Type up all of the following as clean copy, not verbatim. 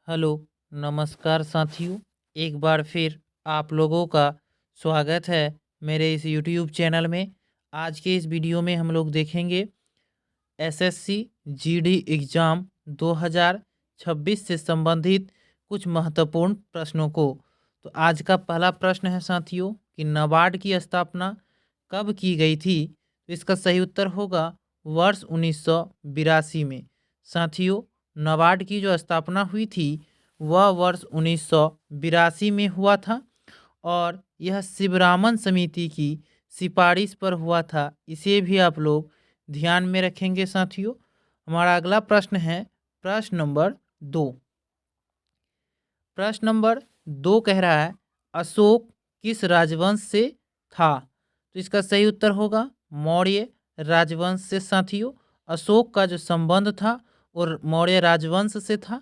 Hello, नमस्कार साथियों। एक बार फिर आप लोगों का स्वागत है मेरे इस यूट्यूब चैनल में। आज के इस वीडियो में हम लोग देखेंगे एसएससी जीडी एग्ज़ाम 2026 से संबंधित कुछ महत्वपूर्ण प्रश्नों को। तो आज का पहला प्रश्न है साथियों कि नाबार्ड की स्थापना कब की गई थी। तो इसका सही उत्तर होगा वर्ष 1982 में। साथियों, नाबार्ड की जो स्थापना हुई थी वह वर्ष 1982 में हुआ था और यह शिवरामन समिति की सिफारिश पर हुआ था। इसे भी आप लोग ध्यान में रखेंगे साथियों। हमारा अगला प्रश्न है प्रश्न नंबर 2। प्रश्न नंबर 2 कह रहा है अशोक किस राजवंश से था। तो इसका सही उत्तर होगा मौर्य राजवंश से। साथियों, अशोक का जो संबंध था और मौर्य राजवंश से था।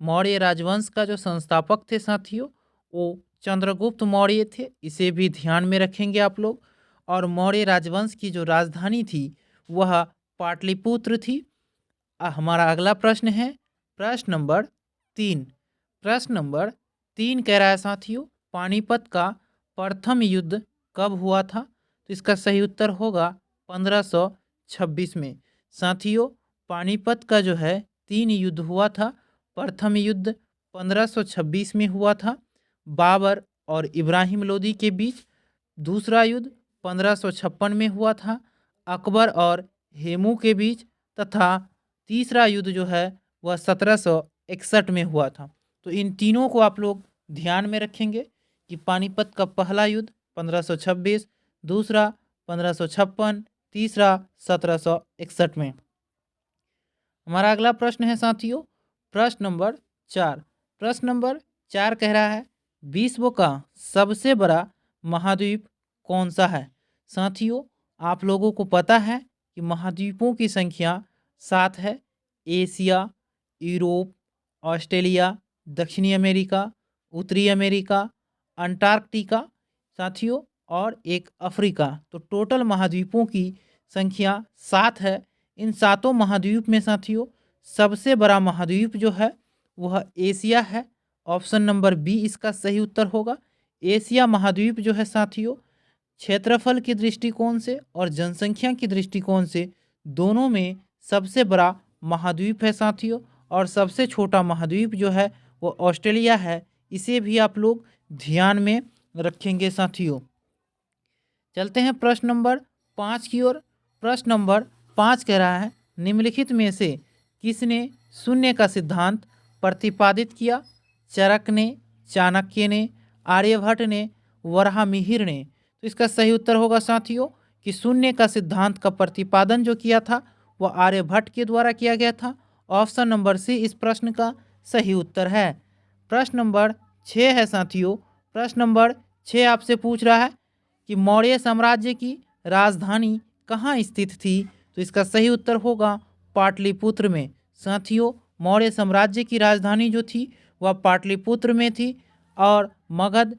मौर्य राजवंश का जो संस्थापक थे साथियों वो चंद्रगुप्त मौर्य थे। इसे भी ध्यान में रखेंगे आप लोग। और मौर्य राजवंश की जो राजधानी थी वह पाटलिपुत्र थी। हमारा अगला प्रश्न है प्रश्न नंबर 3। प्रश्न नंबर 3 कह रहा है साथियों पानीपत का प्रथम युद्ध कब हुआ था। तो इसका सही उत्तर होगा 1526 में। साथियों, पानीपत का जो है 3 युद्ध हुआ था। प्रथम युद्ध 1526 में हुआ था बाबर और इब्राहिम लोदी के बीच। दूसरा युद्ध 1556 में हुआ था अकबर और हेमू के बीच। तथा तीसरा युद्ध जो है वह 1761 में हुआ था। तो इन तीनों को आप लोग ध्यान में रखेंगे कि पानीपत का पहला युद्ध 1526, दूसरा 1556, तीसरा 1761 में। हमारा अगला प्रश्न है साथियों प्रश्न नंबर 4। प्रश्न नंबर 4 कह रहा है विश्व का सबसे बड़ा महाद्वीप कौन सा है। साथियों, आप लोगों को पता है कि महाद्वीपों की संख्या 7 है। एशिया, यूरोप, ऑस्ट्रेलिया, दक्षिणी अमेरिका, उत्तरी अमेरिका, अंटार्कटिका साथियों और एक अफ्रीका। तो टोटल महाद्वीपों की संख्या 7 है। इन सातों महाद्वीप में साथियों सबसे बड़ा महाद्वीप जो है वह एशिया है। ऑप्शन नंबर बी इसका सही उत्तर होगा। एशिया महाद्वीप जो है साथियों क्षेत्रफल के दृष्टिकोण से और जनसंख्या के दृष्टिकोण से दोनों में सबसे बड़ा महाद्वीप है साथियों। और सबसे छोटा महाद्वीप जो है वो ऑस्ट्रेलिया है। इसे भी आप लोग ध्यान में रखेंगे साथियों। चलते हैं प्रश्न नंबर 5 की ओर। प्रश्न नंबर 5 कह रहा है निम्नलिखित में से किसने शून्य का सिद्धांत प्रतिपादित किया। चरक ने, चाणक्य ने, आर्यभट्ट ने, वराहमिहिर ने। तो इसका सही उत्तर होगा साथियों कि शून्य का सिद्धांत का प्रतिपादन जो किया था वह आर्यभट्ट के द्वारा किया गया था। ऑप्शन नंबर सी इस प्रश्न का सही उत्तर है। प्रश्न नंबर 6 है साथियों। प्रश्न नंबर 6 आपसे पूछ रहा है कि मौर्य साम्राज्य की राजधानी कहाँ स्थित थी। तो इसका सही उत्तर होगा पाटलिपुत्र में। साथियों, मौर्य साम्राज्य की राजधानी जो थी वह पाटलिपुत्र में थी। और मगध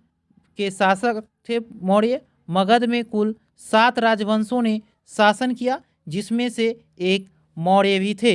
के शासक थे मौर्य। मगध में कुल 7 राजवंशों ने शासन किया जिसमें से एक मौर्य भी थे।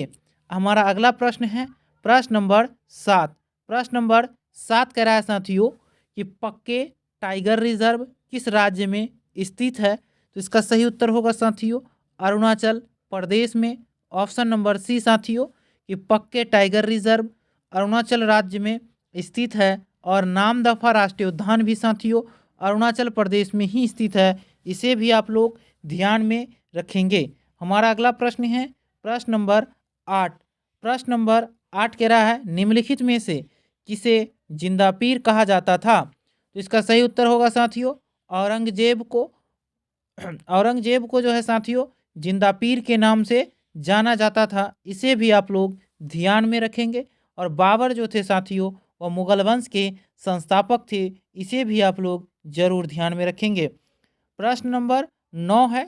हमारा अगला प्रश्न है प्रश्न नंबर 7। प्रश्न नंबर 7 कह रहा है साथियों कि पक्के टाइगर रिजर्व किस राज्य में स्थित है। तो इसका सही उत्तर होगा साथियों अरुणाचल प्रदेश में। ऑप्शन नंबर सी साथियों कि पक्के टाइगर रिजर्व अरुणाचल राज्य में स्थित है। और नामदफा राष्ट्रीय उद्यान भी साथियों अरुणाचल प्रदेश में ही स्थित है। इसे भी आप लोग ध्यान में रखेंगे। हमारा अगला प्रश्न है प्रश्न नंबर 8। प्रश्न नंबर 8 कह रहा है निम्नलिखित में से किसे जिंदा पीर कहा जाता था। तो इसका सही उत्तर होगा साथियों औरंगजेब को। औरंगजेब को जो है साथियों जिंदा पीर के नाम से जाना जाता था। इसे भी आप लोग ध्यान में रखेंगे। और बाबर जो थे साथियों वह मुगल वंश के संस्थापक थे। इसे भी आप लोग जरूर ध्यान में रखेंगे। प्रश्न नंबर 9 है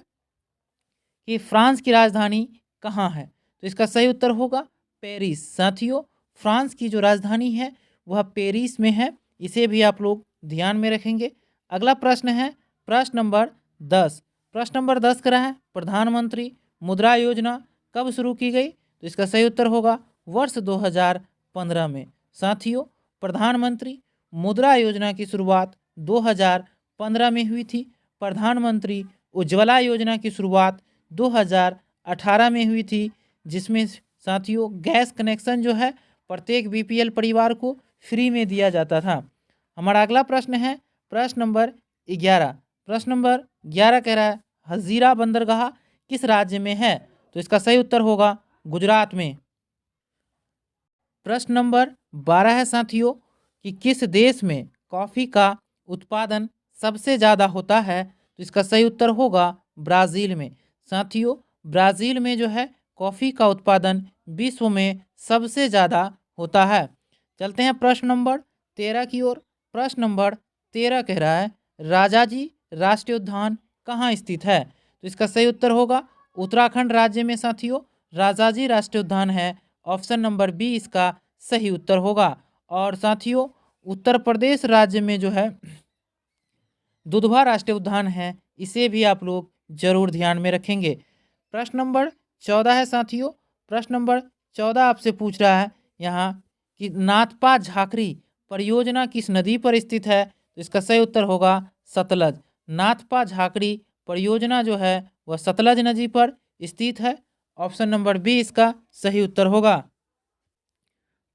कि फ्रांस की राजधानी कहाँ है। तो इसका सही उत्तर होगा पेरिस। साथियों, फ्रांस की जो राजधानी है वह पेरिस में है। इसे भी आप लोग ध्यान में रखेंगे। अगला प्रश्न है प्रश्न नंबर 10। प्रश्न नंबर 10 कह रहा है प्रधानमंत्री मुद्रा योजना कब शुरू की गई। तो इसका सही उत्तर होगा वर्ष 2015 में। साथियों प्रधानमंत्री मुद्रा योजना की शुरुआत 2015 में हुई थी। प्रधानमंत्री उज्ज्वला योजना की शुरुआत 2018 में हुई थी, जिसमें साथियों गैस कनेक्शन जो है प्रत्येक बीपीएल परिवार को फ्री में दिया जाता था। हमारा अगला प्रश्न है प्रश्न नंबर 11। प्रश्न नंबर 11 कह रहा है हजीरा बंदरगाह किस राज्य में है? तो इसका सही उत्तर होगा गुजरात में। प्रश्न नंबर 12 है साथियों कि किस देश में कॉफ़ी का उत्पादन सबसे ज़्यादा होता है? तो इसका सही उत्तर होगा ब्राज़ील में। साथियों ब्राज़ील में जो है कॉफ़ी का उत्पादन विश्व में सबसे ज़्यादा होता है। चलते हैं प्रश्न नंबर 13 की ओर। प्रश्न नंबर 13 कह रहा है राजाजी राष्ट्रीय उद्यान कहाँ स्थित है? तो इसका सही उत्तर होगा उत्तराखंड राज्य में साथियों राजाजी राष्ट्रीय उद्यान है। ऑप्शन नंबर बी इसका सही उत्तर होगा। और साथियों उत्तर प्रदेश राज्य में जो है दुधवा राष्ट्रीय उद्यान है, इसे भी आप लोग जरूर ध्यान में रखेंगे। प्रश्न नंबर 14 है साथियों। प्रश्न नंबर 14 आपसे पूछ रहा है यहाँ कि नाथपा झाकरी परियोजना किस नदी पर स्थित है? तो इसका सही उत्तर होगा सतलज। नाथपा झाकरी परियोजना जो है वह सतलज नदी पर स्थित है। ऑप्शन नंबर बी इसका सही उत्तर होगा।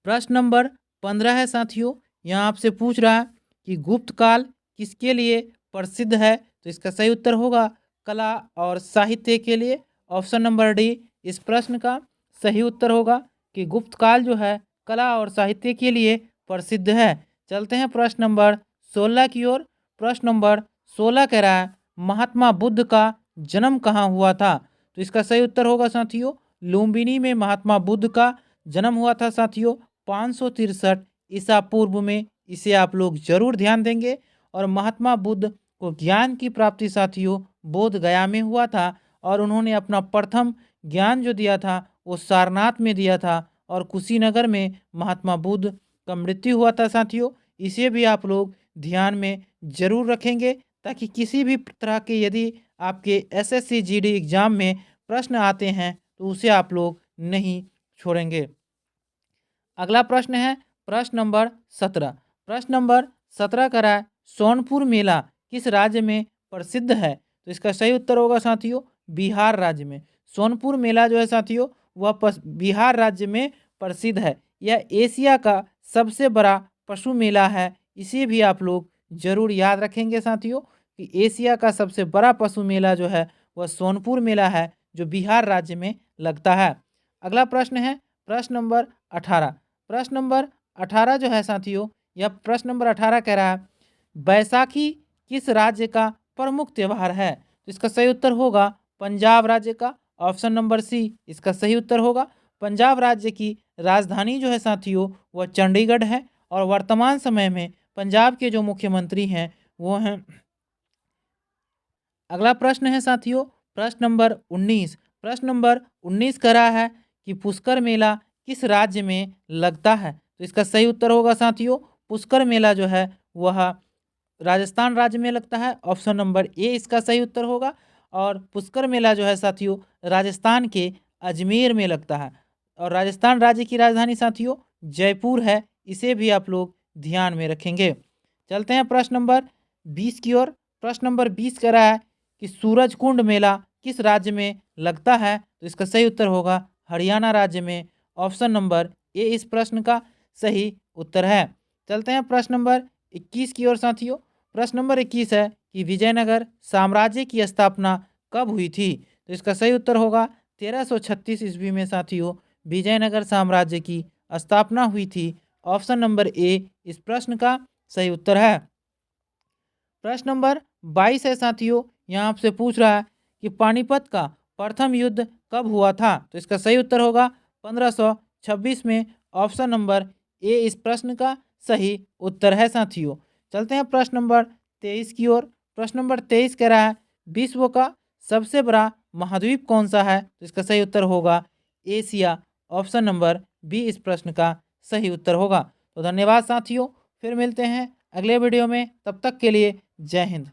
प्रश्न नंबर 15 है साथियों। यहाँ आपसे पूछ रहा है कि गुप्त काल किसके लिए प्रसिद्ध है? तो इसका सही उत्तर होगा कला और साहित्य के लिए। ऑप्शन नंबर डी इस प्रश्न का सही उत्तर होगा कि गुप्त काल जो है कला और साहित्य के लिए प्रसिद्ध है। चलते हैं प्रश्न नंबर 16 की ओर। प्रश्न नंबर 16 कह रहा है महात्मा बुद्ध का जन्म कहाँ हुआ था? तो इसका सही उत्तर होगा साथियों लुम्बिनी में महात्मा बुद्ध का जन्म हुआ था साथियों 563 ईसा पूर्व में। इसे आप लोग जरूर ध्यान देंगे। और महात्मा बुद्ध को ज्ञान की प्राप्ति साथियों बोध गया में हुआ था और उन्होंने अपना प्रथम ज्ञान जो दिया था वो सारनाथ में दिया था और कुशीनगर में महात्मा बुद्ध का मृत्यु हुआ था साथियों। इसे भी आप लोग ध्यान में जरूर रखेंगे ताकि किसी भी तरह के यदि आपके एसएससी जीडी एग्जाम में प्रश्न आते हैं तो उसे आप लोग नहीं छोड़ेंगे। अगला प्रश्न है प्रश्न नंबर 17। प्रश्न नंबर 17 का है सोनपुर मेला किस राज्य में प्रसिद्ध है? तो इसका सही उत्तर होगा साथियों बिहार राज्य में। सोनपुर मेला जो है साथियों वह बिहार राज्य में प्रसिद्ध है। यह एशिया का सबसे बड़ा पशु मेला है। इसे भी आप लोग जरूर याद रखेंगे साथियों कि एशिया का सबसे बड़ा पशु मेला जो है वह सोनपुर मेला है जो बिहार राज्य में लगता है। अगला प्रश्न है प्रश्न नंबर 18। प्रश्न नंबर 18 जो है साथियों यह प्रश्न नंबर 18 कह रहा है बैसाखी किस राज्य का प्रमुख त्यौहार है? तो इसका सही उत्तर होगा पंजाब राज्य का। ऑप्शन नंबर सी इसका सही उत्तर होगा। पंजाब राज्य की राजधानी जो है साथियों वह चंडीगढ़ है और वर्तमान समय में पंजाब के जो मुख्यमंत्री हैं वो हैं। अगला प्रश्न है साथियों प्रश्न नंबर 19। प्रश्न नंबर 19 कह रहा है कि पुष्कर मेला किस राज्य में लगता है? तो इसका सही उत्तर होगा साथियों पुष्कर मेला जो है वह राजस्थान राज्य में लगता है। ऑप्शन नंबर ए इसका सही उत्तर होगा। और पुष्कर मेला जो है साथियों राजस्थान के अजमेर में लगता है और राजस्थान राज्य की राजधानी साथियों जयपुर है। इसे भी आप लोग ध्यान में रखेंगे। चलते हैं प्रश्न नंबर 20 की ओर। प्रश्न नंबर 20 कह रहा है कि सूरजकुंड मेला किस राज्य में लगता है? तो इसका सही उत्तर होगा हरियाणा राज्य में। ऑप्शन नंबर ए इस प्रश्न का सही उत्तर है। चलते हैं प्रश्न नंबर 21 की ओर साथियों। प्रश्न नंबर 21 है कि विजयनगर साम्राज्य की स्थापना कब हुई थी? तो इसका सही उत्तर होगा 1336 ईस्वी में साथियों विजयनगर साम्राज्य की स्थापना हुई थी। ऑप्शन नंबर ए इस प्रश्न का सही उत्तर है। प्रश्न नंबर 22 है साथियों यहाँ आपसे पूछ रहा है कि पानीपत का प्रथम युद्ध कब हुआ था? तो इसका सही उत्तर होगा 1526 में। ऑप्शन नंबर ए इस प्रश्न का सही उत्तर है साथियों। चलते हैं प्रश्न नंबर 23 की ओर। प्रश्न नंबर 23 कह रहा है विश्व का सबसे बड़ा महाद्वीप कौन सा है? तो इसका सही उत्तर होगा एशिया। ऑप्शन नंबर बी इस प्रश्न का सही उत्तर होगा। तो धन्यवाद साथियों, फिर मिलते हैं अगले वीडियो में। तब तक के लिए जय हिंद।